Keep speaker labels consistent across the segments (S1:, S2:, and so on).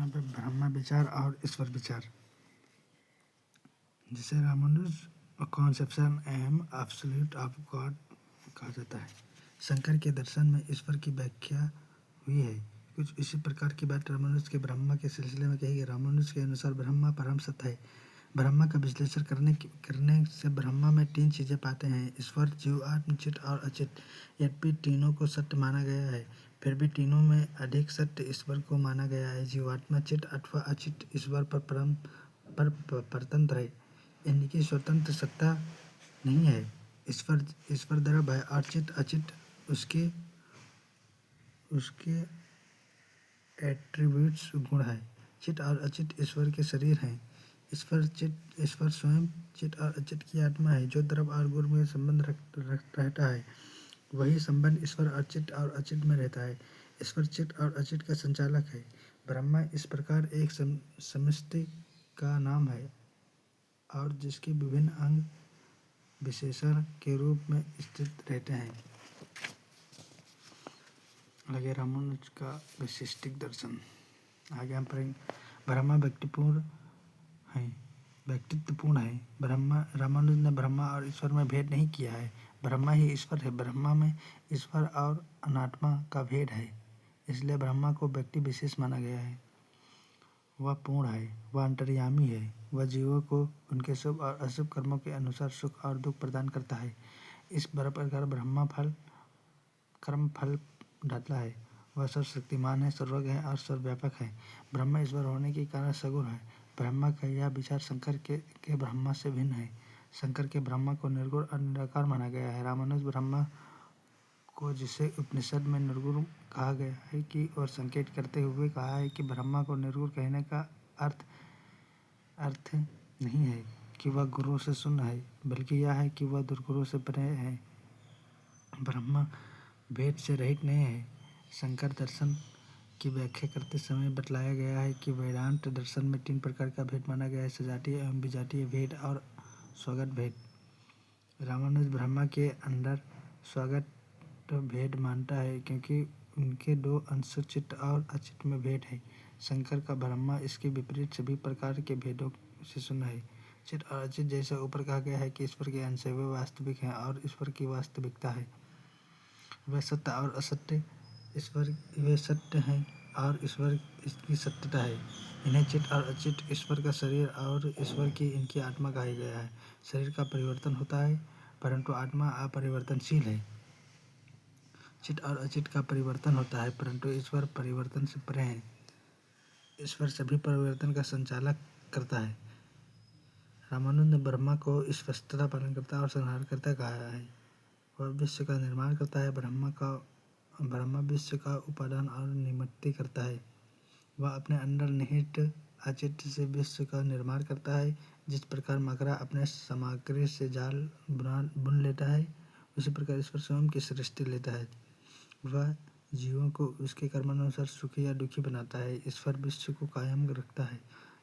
S1: यहाँ पे ब्रह्म विचार और ईश्वर विचार, जिसे Ramanuja conception am absolute of God कहा जाता है। शंकर के दर्शन में ईश्वर की व्याख्या हुई है। कुछ इसी प्रकार की बात रामानुज के ब्रह्मा के सिलसिले में कही गई। रामानुज के अनुसार ब्रह्मा परम सत्य है। ब्रह्मा का विश्लेषण करने से ब्रह्मा में 3 चीज़ें पाते हैं: ईश्वर, जीव, आत्म, चित और अचित। यद्यपि तीनों को सत्य माना गया है, फिर भी तीनों में अधिक सत्य ईश्वर को माना गया है। जीवात्मा, चित अथवा अचित ईश्वर पर परतंत्र है, इनकी स्वतंत्र सत्ता नहीं है। ईश्वर द्रव्य है और चित अचित उसके एट्रीब्यूट्स गुण है। चित और अचित ईश्वर के शरीर हैं। ईश्वर स्वयं चित और अचित की आत्मा है, जो द्रव्य और गुण में संबंध रहता है। वही संबंध ईश्वर और चित में रहता है। ईश्वर चित और अचित का संचालक है। ब्रह्मा इस प्रकार एक समष्टि का नाम है और जिसके विभिन्न अंग विशेषण के रूप में स्थित रहते हैं। आगे रामानुज का विशिष्टिक दर्शन। आगे हम पढ़ेंगे। ब्रह्मा व्यक्तित्वपूर्ण है। रामानुज ने ब्रह्मा और ईश्वर में भेद नहीं किया है। ब्रह्मा ही ईश्वर है। ब्रह्मा में ईश्वर और अनात्मा का भेद है, इसलिए ब्रह्मा को व्यक्ति विशेष माना गया है। वह पूर्ण है, वह अंतर्यामी है, वह जीवों को उनके शुभ और अशुभ कर्मों के अनुसार सुख और दुख प्रदान करता है। इस प्रकार ब्रह्मा कर्म फल डालता है। वह सर्वशक्तिमान है, सर्वज्ञ है और सर्वव्यापक है। ब्रह्मा ईश्वर होने के कारण सगुण है। ब्रह्मा का यह विचार शंकर के ब्रह्मा से भिन्न है। शंकर के ब्रह्मा को निर्गुण और निराकार माना गया है। रामानुज ब्रह्मा को, जिसे उपनिषद में निर्गुण कहा गया है कि और संकेत करते हुए कहा है कि ब्रह्मा को निर्गुण कहने का अर्थ नहीं है कि वह गुरु से शून्य है, बल्कि यह है कि वह दुर्गुरु से परे है। ब्रह्मा भेद से रहित नहीं है। शंकर दर्शन की व्याख्या करते समय बतलाया गया है कि वेदांत दर्शन में 3 प्रकार का भेद माना गया है: सजातीय एवं विजातीय भेद और स्वगत भेद। रामानुज ब्रह्मा के अंदर स्वगत भेद मानता है, क्योंकि उनके 2 अंश चित्त और अचित में भेद है। शंकर का ब्रह्मा इसके विपरीत सभी प्रकार के भेदों से शून्य है। चित्त और अचित, जैसा ऊपर कहा गया है कि ईश्वर के अंश है, वे वास्तविक हैं और ईश्वर की वास्तविकता है। वे सत्य और असत्य वे सत्य हैं और ईश्वर की सत्यता है। इन्हें चित्त और अचित, ईश्वर का शरीर और ईश्वर की इनकी आत्मा कहा गया है। शरीर का परिवर्तन होता है, परंतु आत्मा अपरिवर्तनशील है। चित्त और अचित का परिवर्तन होता है, परंतु ईश्वर परिवर्तन से परे है। ईश्वर सभी परिवर्तन का संचालक करता है। रामानुज ने ब्रह्मा को स्पष्टता पालनकर्ता और संहारकर्ता कहा है। वह विश्व का निर्माण करता है। ब्रह्मा विश्व का उपादान और निमित्त करता है। वह अपने अंदर निहित अचित से विश्व का निर्माण करता है। जिस प्रकार मकड़ा अपने सामग्री से जाल बुन लेता है, उसी प्रकार ईश्वर स्वयं की सृष्टि लेता है। वह जीवों को उसके कर्मानुसार सुखी या दुखी बनाता है। ईश्वर विश्व को कायम रखता है।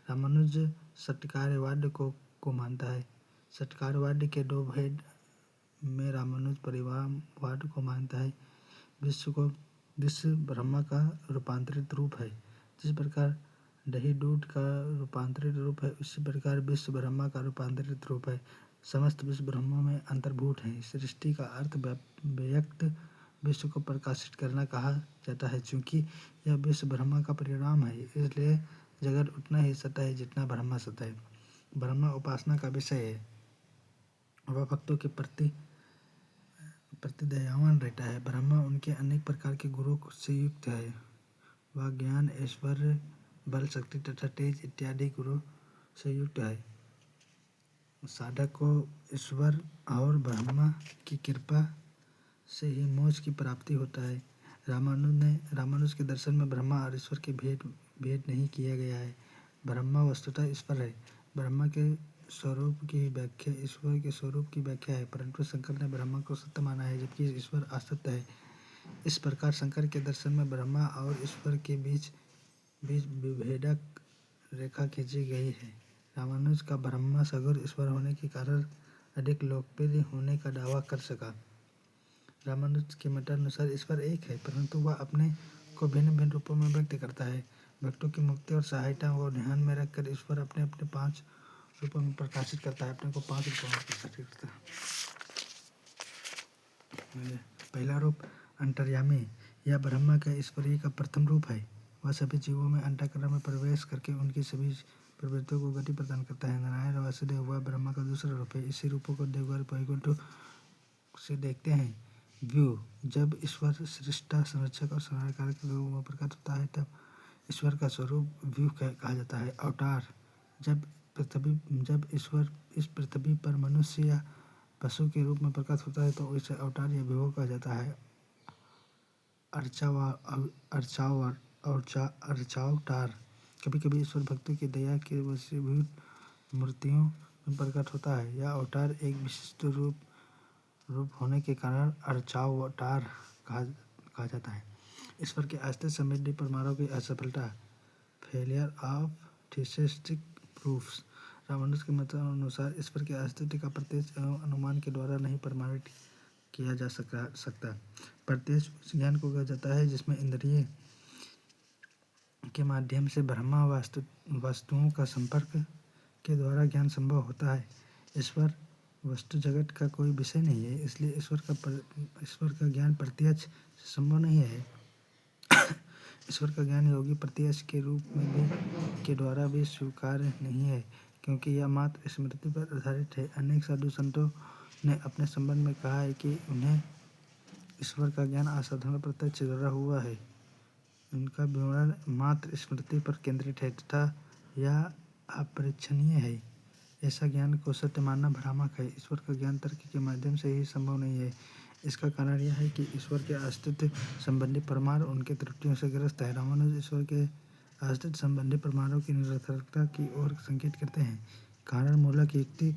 S1: रामानुज सत्कार्यवाद को मानता है। सत्कार्यवाद के 2 भेद में रामानुज परिवारवाद को मानता है। विश्व ब्रह्मा का रूपांतरित रूप है। जिस प्रकार दही दूध का रूपांतरित रूप है, उसी प्रकार विश्व ब्रह्मा का रूपांतरित रूप है। समस्त विश्व ब्रह्मा में अंतर्भूत है। सृष्टि का अर्थ व्यक्त विश्व को प्रकाशित करना कहा जाता है। चूँकि यह विश्व ब्रह्मा का परिणाम है, इसलिए जगत उतना ही सत्य है जितना ब्रह्मा सत्य है। ब्रह्मा उपासना का विषय है। वह भक्तों के प्रति दयावान रहता है। ब्रह्मा उनके अनेक प्रकार के गुणों से युक्त है। वह ज्ञान, ऐश्वर्य, बल, शक्ति तथा तेज इत्यादि गुणों से युक्त है। साधक को ईश्वर और ब्रह्मा की कृपा से ही मोक्ष की प्राप्ति होता है। रामानुज के दर्शन में ब्रह्मा और ईश्वर के भेद नहीं किया गया है। ब्रह्मा वस्तुतः ईश्वर है। ब्रह्मा के स्वरूप की व्याख्या ईश्वर के स्वरूप की व्याख्या है, परंतु शंकर ने ब्रह्मा को सत्य माना है, जबकि ईश्वर असत्य है। इस प्रकार शंकर के दर्शन में ब्रह्मा और ईश्वर के बीच विभेदक रेखा खींची गई है। रामानुज का ब्रह्मा सगुण ईश्वर होने के कारण अधिक लोकप्रिय होने का दावा कर सका। रामानुज के मतानुसार ईश्वर एक है, परंतु वह अपने को भिन्न भिन्न रूपों में व्यक्त करता है। भक्तों की मुक्ति और सहायता को ध्यान में रखकर ईश्वर अपने अपने 5 रूपों में प्रकाशित करता है, अपने को 5 रूपों में प्रकाशित करता है। पहला रूप अंतर्यामी या ब्रह्मा का ईश्वरीय का प्रथम रूप है। वह सभी जीवों में अंतःकरण में प्रवेश करके उनकी सभी प्रवृत्तियों को गति प्रदान करता है। नारायण वासुदेव वह ब्रह्मा का दूसरा रूप है। इसी रूपों को देवघर वैकुंठ से देखते हैं। व्यू जब ईश्वर सृष्टा, संरक्षक और संहारकार के रूप में प्रकट होता है तब ईश्वर का स्वरूप व्यू कहा जाता है। अवतार जब ईश्वर इस पृथ्वी पर मनुष्य या पशु के रूप में प्रकट होता है तो इसे अवतार या विभव कहा जाता है। अर्चावतार कभी कभी ईश्वर भक्तों की दया के वशीभूत मूर्तियों में प्रकट होता है। यह अवतार एक विशिष्ट रूप होने के कारण अर्चावतार कहा जाता है। ईश्वर के अस्तित्व संबंधी प्रमाणों की असफलता, फेलियर ऑफ थीसिस्टिक प्रूफ्स। रामानुज के मतानुसार ईश्वर के अस्तित्व का प्रत्यक्ष एवं अनुमान के द्वारा नहीं प्रमाणित किया जा सकता। प्रत्यक्ष उस ज्ञान को कहा जाता है जिसमें इंद्रिय के माध्यम से ब्रह्मा वस्तुओं का संपर्क के द्वारा ज्ञान संभव होता है। ईश्वर वस्तु जगत का कोई विषय नहीं है, इसलिए ईश्वर का ज्ञान प्रत्यक्ष से संभव नहीं है। ईश्वर का ज्ञान योगी प्रत्यक्ष के रूप में भी के द्वारा भी स्वीकार्य नहीं है, क्योंकि यह मात्र स्मृति पर आधारित है। अनेक साधु संतों ने अपने संबंध में कहा है कि उन्हें ईश्वर का ज्ञान असाधारण प्रत्यक्ष द्वारा हुआ है। उनका विवरण मात्र स्मृति पर केंद्रित है तथा यह अपरिच्छनीय है। ऐसा ज्ञान को सत्य मानना भ्रामक है। ईश्वर का ज्ञान तर्क के माध्यम से ही संभव नहीं है। इसका कारण यह है कि ईश्वर के अस्तित्व संबंधी प्रमाण उनके त्रुटियों से ग्रस्त है। रामानुज ईश्वर के अस्तित्व संबंधी प्रमाणों की निरर्थकता की ओर संकेत करते हैं। कारण मूलक युक्ति,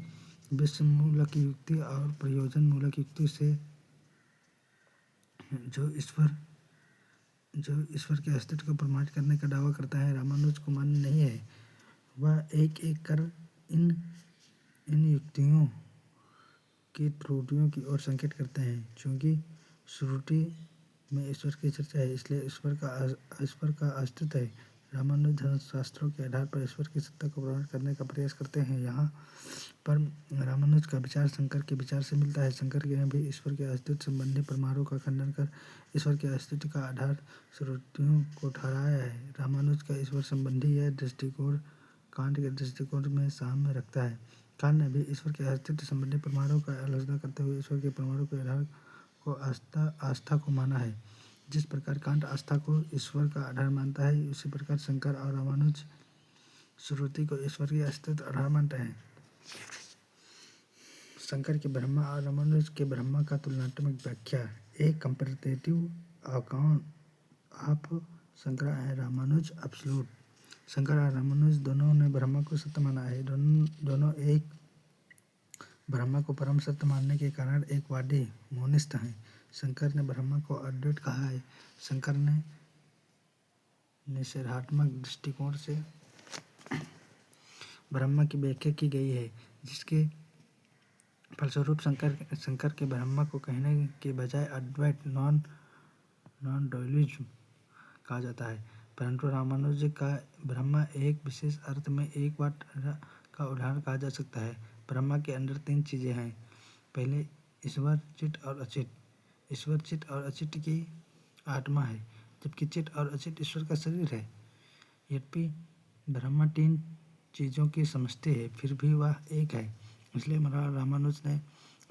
S1: विश्व मूलक युक्ति और प्रयोजन मूलक युक्ति से जो ईश्वर के अस्तित्व को प्रमाणित करने का दावा करता है, रामानुज को मान्य नहीं है। वह एक एक कर इन युक्तियों की त्रुटियों की ओर संकेत करते हैं। चूँकि श्रुति में ईश्वर की चर्चा है, इसलिए ईश्वर का अस्तित्व है। रामानुज धर्मशास्त्रों के आधार पर ईश्वर की सत्ता को प्रमाणित करने का प्रयास करते हैं। यहाँ पर रामानुज का विचार शंकर के विचार से मिलता है। शंकर ने भी ईश्वर के अस्तित्व संबंधी प्रमाणों का खंडन कर ईश्वर के अस्तित्व का आधार श्रुतियों को ठहराया है। रामानुज का ईश्वर संबंधी यह दृष्टिकोण कांट के दृष्टिकोण में साम्य रखता है। कांट ने भी ईश्वर के अस्तित्व संबंधी प्रमाणों का आलोचना करते हुए ईश्वर के प्रमाणों के आधार को आस्था को माना है। जिस प्रकार कांट आस्था को ईश्वर का आधार मानता है, उसी प्रकार शंकर और रामानुज श्रुति को ईश्वर के अस्तित्व आधार मानते हैं। शंकर के ब्रह्मा और रामानुज के ब्रह्मा का तुलनात्मक व्याख्या। एक comparative account of Shankara and Ramanuja absolute. Shankara और रामानुज दोनों ने ब्रह्मा को सत्य माना है। दोनों एक ब्रह्मा को परम सत्य मानने के कारण एक वादी मोनिस्ट हैं। शंकर ने ब्रह्मा को अद्वैत कहा है। शंकर ने निषेधात्मक दृष्टिकोण से ब्रह्मा की व्याख्या की गई है, जिसके फलस्वरूप शंकर के ब्रह्मा को कहने के बजाय अद्वैत नॉन डुअलिज्म कहा जाता है। परंतु रामानुज का ब्रह्मा एक विशेष अर्थ में एक बात का उदाहरण कहा जा सकता है। ब्रह्मा के अंदर 3 चीज़ें हैं। पहले ईश्वर, चित्त और अचित। ईश्वर चित्त और अचित की आत्मा है, जबकि चित्त और अचित ईश्वर का शरीर है। यद्यपि ब्रह्मा 3 चीज़ों की समष्टि है, फिर भी वह एक है। इसलिए रामानुज ने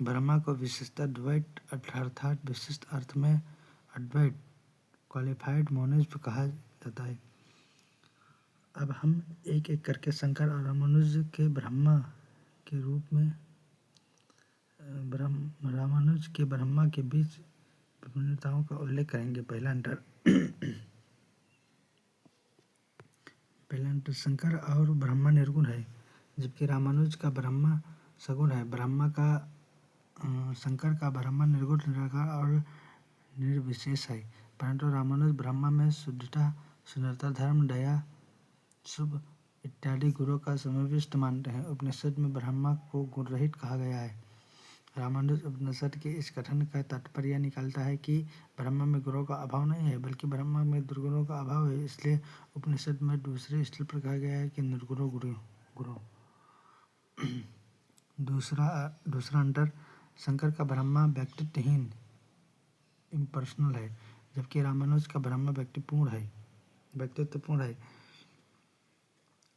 S1: ब्रह्मा को विशिष्ट द्वैत अर्थात विशिष्ट अर्थ में अद्वैत क्वालिफाइड मोनिज्म कहा जाता है। अब हम एक एक करके शंकर और रामानुज के ब्रह्मा के रूप में रामानुज के ब्रह्मा के बीच विभिन्नताओं का उल्लेख करेंगे। पहला अंतर शंकर और ब्रह्मा निर्गुण है, जबकि रामानुज का ब्रह्मा सगुण है। शंकर का ब्रह्मा निर्गुण, निराकार और निर्विशेष है, परंतु रामानुज ब्रह्मा में शुद्धता, सुंदरता, धर्म, दया, शुभ इत्यादि गुणों का समाविष्ट मानते हैं। उपनिषद में ब्रह्मा को गुण रहित कहा गया है। रामानुज उपनिषद के इस कथन का तात्पर्य निकालता है कि ब्रह्म में गुणों का अभाव नहीं है, बल्कि ब्रह्म में दुर्गुणों का अभाव है। इसलिए उपनिषद में दूसरे स्थल पर कहा गया है कि निर्गुणों गुरु। दूसरा अंतर, शंकर का ब्रह्मा व्यक्तित्वहीन इम्पर्सनल है, जबकि रामानुज का ब्रह्मा व्यक्तित्वपूर्ण है।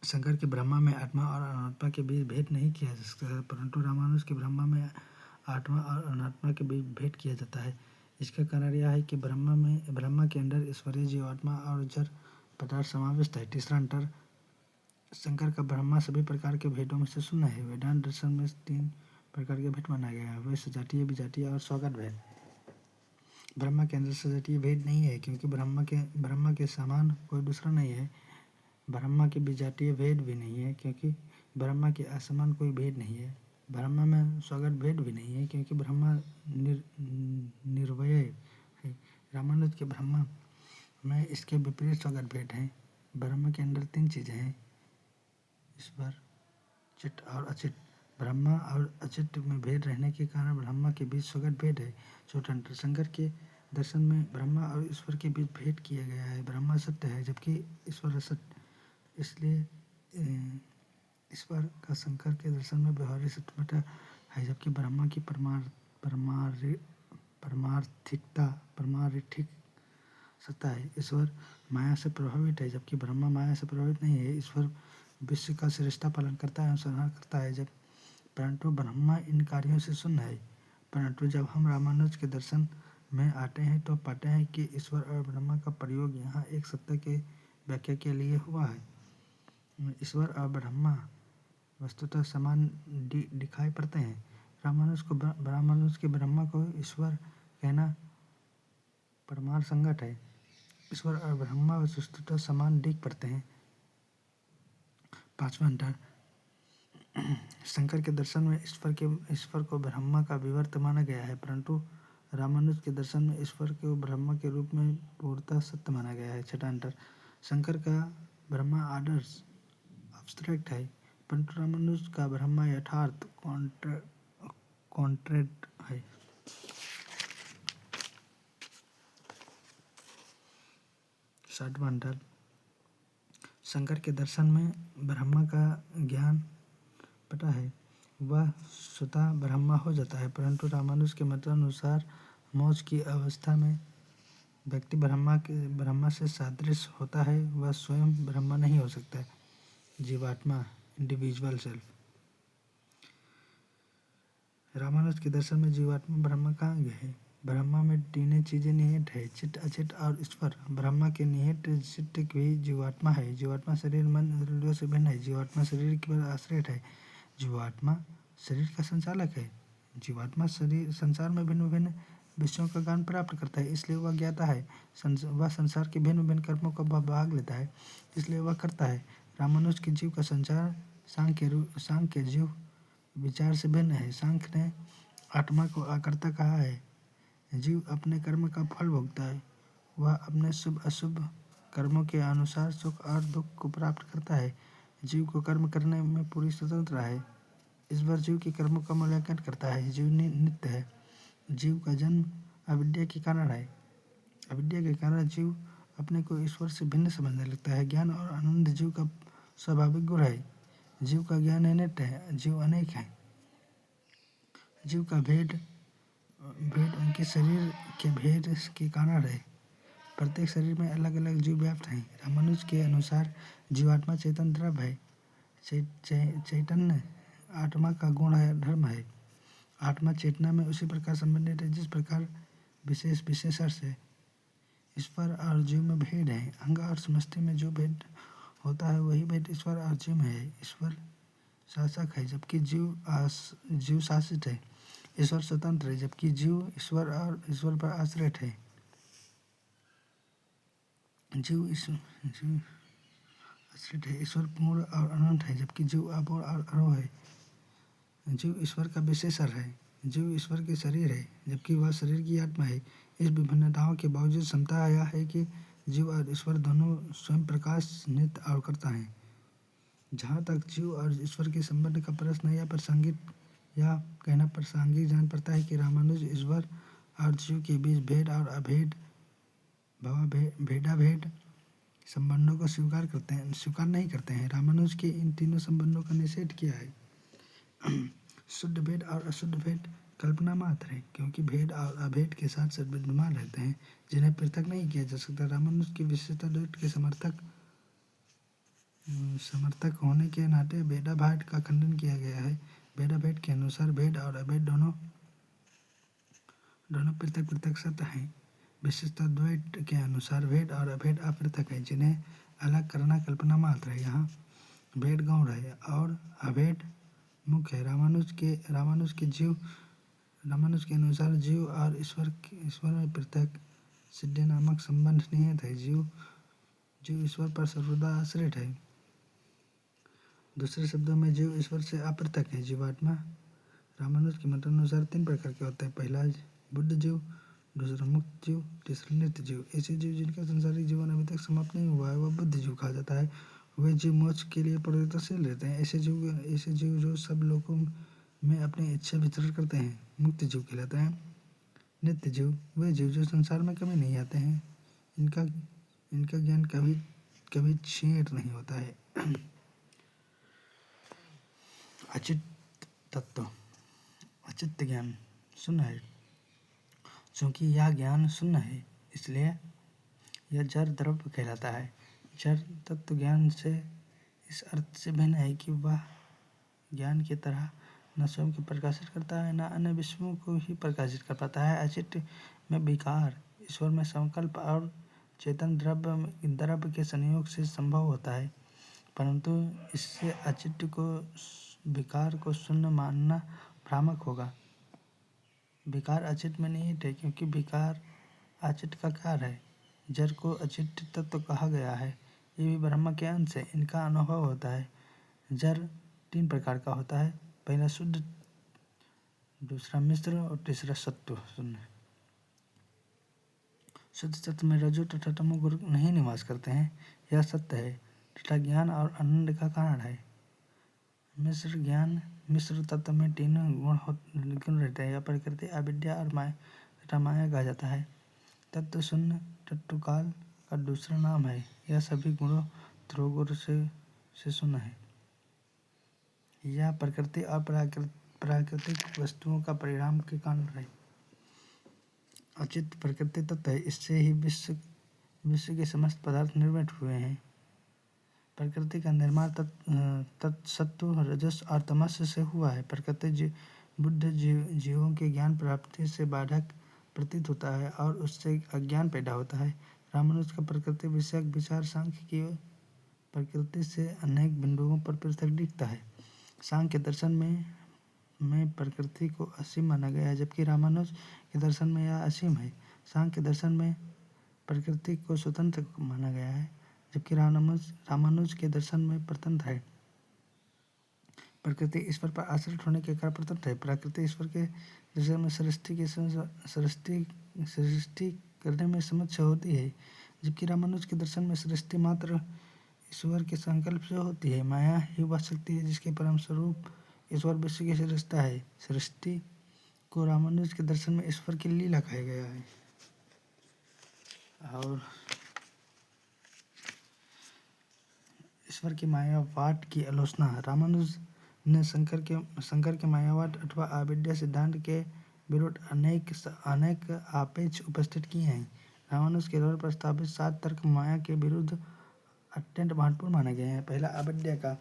S1: शंकर के ब्रह्मा में आत्मा और अनात्मा के बीच भेद नहीं किया जा सकता, परंतु रामानुज के ब्रह्मा में आत्मा और अनात्मा के बीच भेद किया जाता है। इसका कारण यह है कि ब्रह्मा के अंदर ईश्वरीय जीवात्मा और जड़ पदार्थ समाविष्ट है। तीसरा अंतर, शंकर का ब्रह्मा सभी प्रकार के भेदों में से शून्य है। वेदांत दर्शन में 3 प्रकार के भेद माना गया है, वे सजातीय, विजातीय और स्वगत भेद। ब्रह्मा के अंदर सजातीय भेद नहीं है, क्योंकि ब्रह्मा के समान कोई दूसरा नहीं है। ब्रह्मा के विजातीय भेद भी नहीं है, क्योंकि ब्रह्मा के असमान कोई भेद नहीं है। ब्रह्मा में स्वगत भेद भी नहीं है, क्योंकि ब्रह्मा निर्वय है। रामानुज के ब्रह्मा में इसके विपरीत स्वगत भेद है। ब्रह्मा के अंदर 3 चीजें हैं, ईश्वर, चित्त और अचित। ब्रह्मा और अचित में भेद रहने के कारण ब्रह्मा के बीच स्वगत भेद है। चौथा अंतर, शंकर के दर्शन में ब्रह्मा और ईश्वर के बीच भेद किया गया है। ब्रह्मा सत्य है, जबकि ईश्वर असत्य। इसलिए ईश्वर का शंकर के दर्शन में व्यवहारिक सत्यता है, जबकि ब्रह्मा की पारमार्थिक सत्ता है। ईश्वर माया से प्रभावित है, जबकि ब्रह्मा माया से प्रभावित नहीं है। ईश्वर विश्व का श्रेष्ठता पालन करता है, अनुसंधान करता है, परंतु ब्रह्मा इन कार्यों से शून्य है। परंतु जब हम रामानुज के दर्शन में आते हैं तो पाते हैं कि ईश्वर और ब्रह्मा का प्रयोग यहाँ एक सत्ता के व्याख्या के लिए हुआ है। ईश्वर और ब्रह्मा वस्तुतः समान दिखाई पड़ते हैं। रामानुज के ब्रह्मा को ईश्वर कहना परमार्थ संगत है। ईश्वर और ब्रह्मा वस्तुतः समान दिख पड़ते हैं। पांचवा अंतर, शंकर के दर्शन में ईश्वर को ब्रह्मा का विवर्त माना गया है, परंतु रामानुज के दर्शन में ईश्वर को ब्रह्मा के रूप में पूर्णतः सत्य माना गया है। छठा अंतर, शंकर का ब्रह्मा आदर्श एब्स्ट्रैक्ट है, परंतु रामानुज का ब्रह्मा यथार्थ कॉन्क्रीट है। सातवां अंतर, शंकर के दर्शन में ब्रह्मा का ज्ञान पता है, वह स्वतः ब्रह्मा हो जाता है, परंतु रामानुज के मतानुसार मोक्ष की अवस्था में व्यक्ति ब्रह्मा से सादृश्य होता है, वह स्वयं ब्रह्मा नहीं हो सकता। जीवात्मा, इंडिविजुअल सेल्फ। रामानुज के दर्शन में जीवात्मा ब्रह्मा का अंग है। ब्रह्मा में 3 चीजें निहित है, चित्त, अचित और ईश्वर। ब्रह्मा के निहित चित्त भी जीवात्मा है। जीवात्मा शरीर, मन, इंद्रियों से भिन्न है। जीवात्मा शरीर पर आश्रित है। जीवात्मा शरीर का संचालक है। जीवात्मा संसार में भिन्न भिन्न विषयों का ज्ञान प्राप्त करता है, इसलिए वह ज्ञाता है। वह संसार के भिन्न भिन्न कर्मों का भाग लेता है, इसलिए वह करता है। रामानुज के जीव का संचार सांख्य जीव विचार से भिन्न है। सांख्य ने आत्मा को आकर्ता कहा है। जीव अपने कर्म का फल भोगता है, वह अपने शुभ अशुभ कर्मों के अनुसार सुख और दुख को प्राप्त करता है। जीव को कर्म करने में पूरी स्वतंत्रता है। ईश्वर जीव के कर्मों का मूल्यांकन करता है। जीव नित्य है। जीव का जन्म अविद्या के कारण है। अविद्या के कारण जीव अपने को ईश्वर से भिन्न समझने लगता है। ज्ञान और आनंद जीव का स्वाभाविक गुण है। जीव का ज्ञान नित्य है। जीव अनेक है। जीव का भेद उनके शरीर के भेद के कारण है। प्रत्येक शरीर में अलग अलग जीव व्याप्त हैं। रामानुज के अनुसार जीवात्मा चेतन द्रव्य है। चैतन्य आत्मा का गुण है, धर्म है। आत्मा चेतना में उसी प्रकार संबंधित है जिस प्रकार विशेष विशेषण से। ईश्वर और जीव में भेद है। अंग और समष्टि में जो भेद होता है वही भेद ईश्वर और जीव में है। ईश्वर शासक है, जबकि जीव शासित है। ईश्वर स्वतंत्र है, जबकि जीव ईश्वर पर आश्रित है। जीव आश्रित है। ईश्वर पूर्ण और अनंत है, जबकि जीव अपूर्ण और अरोह है। जीव ईश्वर का विशेषण है। जीव ईश्वर के शरीर है, जबकि वह शरीर की आत्मा है। इस विभिन्नताओं के बावजूद क्षमता यह है कि जीव और ईश्वर दोनों स्वयं प्रकाश, नित्य और कर्ता हैं। जहाँ तक जीव और ईश्वर के संबंध का प्रश्न है, यह प्रासंगिक यह कहना प्रासंगिक जान पड़ता है कि रामानुज ईश्वर और जीव के बीच भेद और अभेद भेदाभेद संबंधों को स्वीकार नहीं करते हैं। रामानुज के इन तीनों संबंधों का निषेध किया है। शुद्ध भेद और अशुद्ध भेद कल्पना मात्र है, क्योंकि भेद और अभेद के साथ साथ विद्यमान रहते हैं, जिन्हें पृथक नहीं किया जा सकता। रामानुज की विशेषता द्वैत के समर्थक होने के नाते भेदाभेद का खंडन किया गया है। भेदाभेद के अनुसार भेद और अभेद दोनों पृथक पृथक सत्य हैं। विशेषता द्वैत के अनुसार भेद और अभेद अपृथक है, जिन्हें अलग करना कल्पना मात्र है। यहाँ भेद गौण है और अभेद मुख्य है। रामानुज के अनुसार जीव और ईश्वर में पृथक सिद्धि नामक संबंध निहित है। जीव ईश्वर पर सर्वदा आश्रित है। दूसरे शब्दों में जीव ईश्वर से अपृथक है। जीवात्मा रामानुज के मतानुसार 3 प्रकार के होते हैं। पहला बुद्ध जीव, दूसरा मुक्त जीव, तीसरा नित्य जीव। ऐसे जीव जिनका संसारिक जीवन अभी तक समाप्त नहीं हुआ है वह बुद्ध जीव कहा जाता है। वे जीव मोक्ष के लिए परिवर्तनशील रहते हैं। ऐसे जीव जो सब लोगों में अपनी इच्छा विचरण करते हैं मुक्त जीव कहलाते हैं। नित्य जीव वे जीव जो संसार में कभी नहीं आते हैं। इनका ज्ञान कभी क्षीण नहीं होता है। अचित तत्व, अचित्त ज्ञान शून्य है। चूँकि यह ज्ञान शून्य है, इसलिए यह जड़ द्रव्य कहलाता है। जड़ तत्व ज्ञान से इस अर्थ से भिन्न है कि वह ज्ञान की तरह न स्वयं को प्रकाशित करता है, न अन्य विषयों को ही प्रकाशित कर पाता है। अचित्त में विकार ईश्वर में संकल्प और चेतन द्रव्य के संयोग से संभव होता है, परंतु इससे अचित्त को विकार को शून्य मानना भ्रामक होगा। विकार अचित्त में निहित है, क्योंकि विकार अचित्त का कार्य है। जड़ को अचित्त तत्व कहा गया है। ये भी ब्रह्म के अंश है। इनका अनुभव होता है। जड़ 3 प्रकार का होता है। पहला शुद्ध, दूसरा मिश्र और तीसरा सत्व शून्य। शुद्ध तत्व में रजो तथा तमोगुण नहीं निवास करते हैं, यह सत्य है तथा ज्ञान और आनंद का कारण है। मिश्र तत्व में 3 गुण रहते हैं। यह प्रकृति, अविद्या और माया कहा जाता है। तत्व शून्य तत्व काल का दूसरा नाम है। यह सभी गुणों ध्रुव से शून्य है। यह प्रकृति और प्राकृतिक वस्तुओं का परिणाम के कारण है। अचित्त प्रकृति तत्व है। इससे ही विश्व के समस्त पदार्थ निर्मित हुए हैं। प्रकृति का निर्माण सत्व, रजस और तमस से हुआ है। प्रकृति बुद्ध जीवों के ज्ञान प्राप्ति से बाधक प्रतीत होता है और उससे अज्ञान पैदा होता है। रामानुज का प्रकृति विषयक विचार सांख्य की प्रकृति से अनेक बिंदुओं पर पृथक दिखता है। सांख्य दर्शन में प्रकृति को असीम माना गया है, जबकि रामानुज के दर्शन में यह असीम है। सांख्य दर्शन में प्रकृति को स्वतंत्र माना गया है, जबकि रामानुज के दर्शन में परतंत्र है। प्रकृति ईश्वर पर आश्रित होने के कारण परतंत्र है। प्रकृति ईश्वर के दर्शन में सृष्टि करने में समक्ष होती है, जबकि रामानुज के दर्शन में सृष्टि मात्र ईश्वर के संकल्प से होती है। माया ही वह शक्ति है जिसके परम स्वरूप ईश्वर विश्व की सृष्टा है। सृष्टि को रामानुज के दर्शन में ईश्वर की लीला कहा गया है। और ईश्वर के मायावाद की आलोचना। रामानुज ने शंकर के मायावाद अथवा अविद्या सिद्धांत के विरुद्ध अनेक आपेक्ष उपस्थित किए हैं। रामानुज के द्वारा प्रस्तावित 7 तर्क माया के विरुद्ध अत्यंत महत्वपूर्ण माने गए हैं। पहला, अविद्या का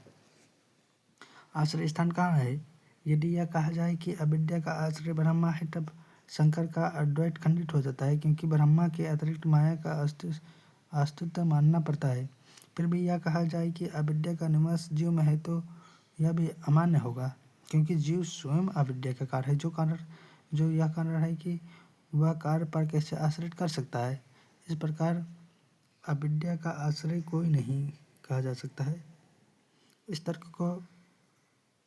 S1: आश्रय स्थान कहाँ है? यदि यह कहा जाए कि अविद्या का आश्रय ब्रह्मा है, तब शंकर का अद्वैत खंडित हो जाता है, क्योंकि ब्रह्मा के अतिरिक्त माया का अस्तित्व मानना पड़ता है। फिर भी यह कहा जाए कि अविद्या का निवास जीव में है, तो यह भी अमान्य होगा, क्योंकि जीव स्वयं अविद्या का कार्य है। जो यह कारण है कि वह कार्य पर कैसे आश्रित कर सकता है। इस प्रकार अविद्या का आश्रय कोई नहीं कहा जा सकता है। इस तर्क को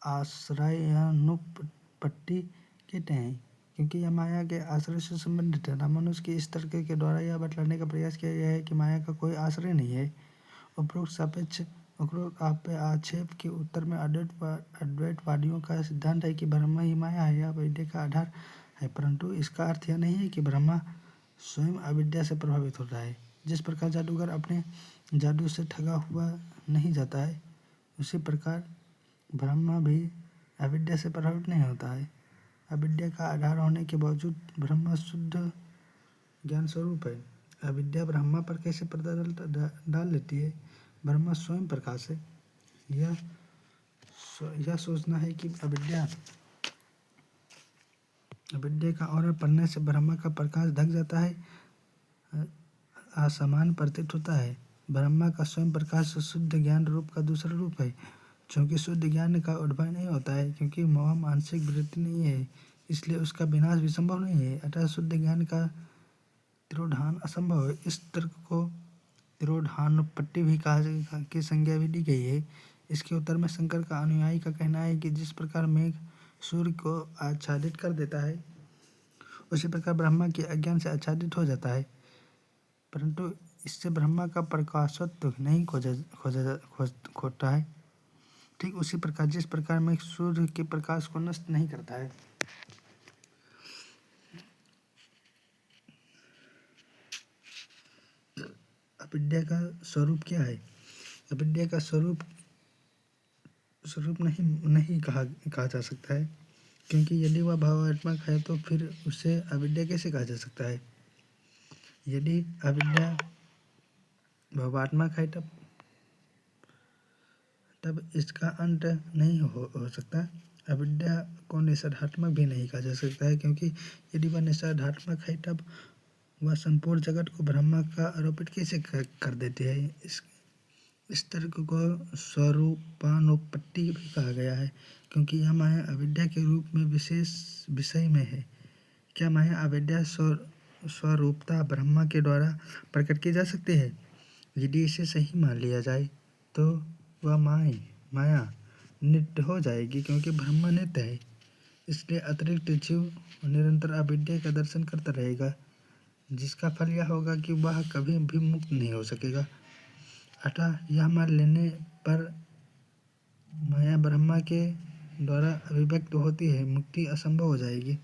S1: आश्रयानुपत्ति कहते हैं, क्योंकि यह माया के आश्रय से संबंधित है। रामानुज के इस तर्क के द्वारा यह बतलाने का प्रयास किया गया है कि माया का कोई आश्रय नहीं है। उपरोक्त उपरोक्त आप पे आक्षेप के उत्तर में अद्वैतवादियों का सिद्धांत है कि ब्रह्म ही माया है, यह अविद्या का आधार है, परंतु इसका अर्थ यह नहीं है कि ब्रह्मा स्वयं अविद्या से प्रभावित होता है। जिस प्रकार जादूगर अपने जादू से ठगा हुआ नहीं जाता है, उसी प्रकार ब्रह्मा भी अविद्या से प्रभावित नहीं होता है। अविद्या का आधार होने के बावजूद ब्रह्मा शुद्ध ज्ञान स्वरूप है। अविद्या ब्रह्मा पर कैसे पर्दा डाल लेती है? ब्रह्मा स्वयं प्रकाश है। यह सोचना है कि अविद्या का औरा पड़ने से ब्रह्मा का प्रकाश ढक जाता है, असमान प्रतीत होता है। ब्रह्मा का स्वयं प्रकाश शुद्ध ज्ञान रूप का दूसरा रूप है। चूँकि शुद्ध ज्ञान का उद्भव नहीं होता है, क्योंकि मोह मानसिक वृत्ति नहीं है, इसलिए उसका विनाश भी संभव नहीं है। अतः शुद्ध ज्ञान का तिरोधान असंभव है। इस तर्क को तिरोधानोपत्ति भी की संज्ञा भी दी गई है। इसके उत्तर में शंकर का अनुयायी का कहना है कि जिस प्रकार मेघ सूर्य को आच्छादित कर देता है, उसी प्रकार ब्रह्मा के अज्ञान से आच्छादित हो जाता है, परंतु इससे ब्रह्मा का प्रकाशत्व नहीं खोता है। ठीक उसी प्रकार जिस प्रकार मेघ सूर्य के प्रकाश को नष्ट नहीं करता है। अविद्या का स्वरूप क्या है? अविद्या का स्वरूप नहीं कहा जा सकता है, क्योंकि यदि वह भावात्मक है तो फिर उसे अविद्या कैसे कहा जा सकता है? यदि अविद्या भावात्मक है तब इसका अंत नहीं हो सकता। अविद्या को निषेधात्मक भी नहीं कहा जा सकता है, क्योंकि यदि वह निषेधात्मक है तब वह संपूर्ण जगत को ब्रह्मा का आरोपित कैसे कर देती है। इस तर्क को स्वरूपानुपत्ति भी कहा गया है, क्योंकि यह माया अविद्या के रूप में विशेष विषय में है। क्या माया अविद्या स्वरूपता ब्रह्मा के द्वारा प्रकट की जा सकती है? यदि इसे सही मान लिया जाए तो वह माया नित्य हो जाएगी, क्योंकि ब्रह्मा नित्य है। इसलिए अतिरिक्त जीव निरंतर अविद्या का दर्शन करता रहेगा, जिसका फल यह होगा कि वह कभी भी मुक्त नहीं हो सकेगा। अतः यह मान लेने पर माया ब्रह्मा के द्वारा अभिव्यक्त होती है, मुक्ति असंभव हो जाएगी।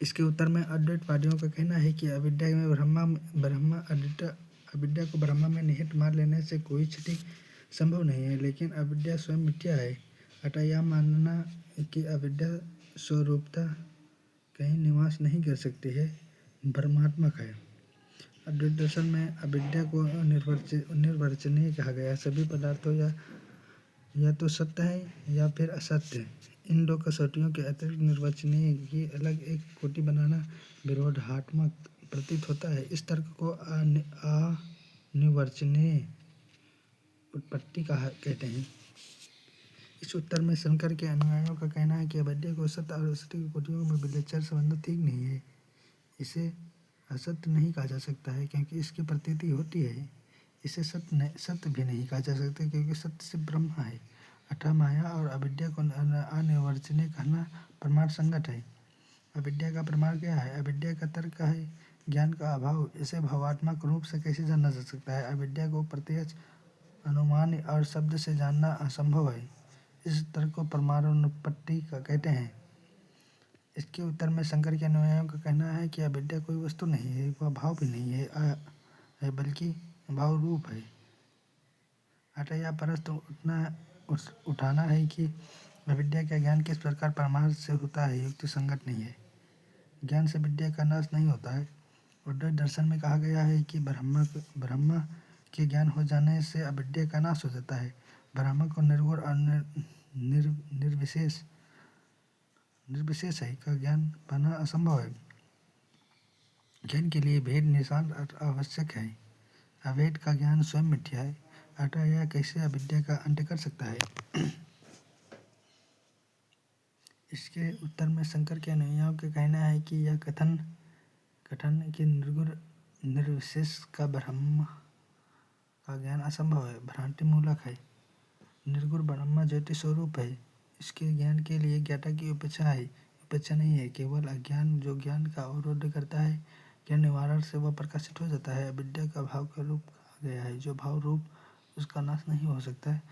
S1: इसके उत्तर में अद्वैतवादियों का कहना है कि अविद्या को ब्रह्मा में निहित मान लेने से कोई क्षति संभव नहीं है, लेकिन अविद्या स्वयं मिथ्या है। अतः यह मानना कि अविद्या स्वरूपता कहीं निवास नहीं कर सकती है, भ्रमात्मक है। अद्वैत दर्शन में अविद्या को निर्वचनीय कहा गया है। सभी पदार्थों या तो सत्य है या फिर असत्य। इन दो कसौटियों के अतिरिक्त निर्वचनीय की अलग एक कोटि बनाना विरोधात्मक प्रतीत होता है। इस तर्क को अनिर्वचनीय उत्पत्ति कहते हैं। इस उत्तर में शंकर के अनुयायियों का कहना है कि अविद्या को सत्य और असत्य की कोटियों में विलक्षण संबंध ठीक नहीं है। इसे असत्य नहीं कहा जा सकता है, क्योंकि इसकी प्रतीति होती है। इसे सत्य भी नहीं कहा जा सकता, क्योंकि सत्य से ब्रह्म है। अतः माया और अविद्या को अनिर्वचनीय कहना प्रमाण संगत है। अविद्या का प्रमाण क्या है? अविद्या का तर्क है ज्ञान का अभाव। इसे भावात्मक रूप से कैसे जाना जा सकता है? अविद्या को प्रत्यक्ष अनुमान और शब्द से जानना असंभव है। इस तर्क को प्रमाणानुपत्ति कहते हैं। इसके उत्तर में शंकर के अनुयायियों का कहना है कि अविद्या कोई वस्तु नहीं है, वह भाव भी नहीं है, बल्कि भाव रूप है। अतः यह प्रश्न उठाना है कि अविद्या का ज्ञान किस प्रकार प्रमाण से होता है, युक्ति संगत नहीं है। ज्ञान से विद्या का नाश नहीं होता है। अद्वैत दर्शन में कहा गया है कि ब्रह्मा के ज्ञान हो जाने से अविद्या का नाश हो जाता है। ब्रह्मा को निर्गुण और निर्विशेष है का ज्ञान पाना असंभव है। ज्ञान के लिए भेद निषाद आवश्यक है। अभेद का ज्ञान स्वयं मिथ्या है। अतः यह कैसे अविद्या का अंत कर सकता है? इसके उत्तर में शंकर के अनुयायियों का कहना है कि यह कथन कि निर्गुण निर्विशेष का ब्रह्म का ज्ञान असंभव है, भ्रांति मूलक है। निर्गुण ब्रह्म ज्योति स्वरूप है। इसके ज्ञान के लिए ज्ञाता की उपेक्षा नहीं है, केवल अज्ञान जो ज्ञान का अवरोध करता है, ज्ञान निवारण से वह प्रकाशित हो जाता है। अविद्या का भाव का रूप कहा गया है, जो भाव रूप उसका नाश नहीं हो सकता है।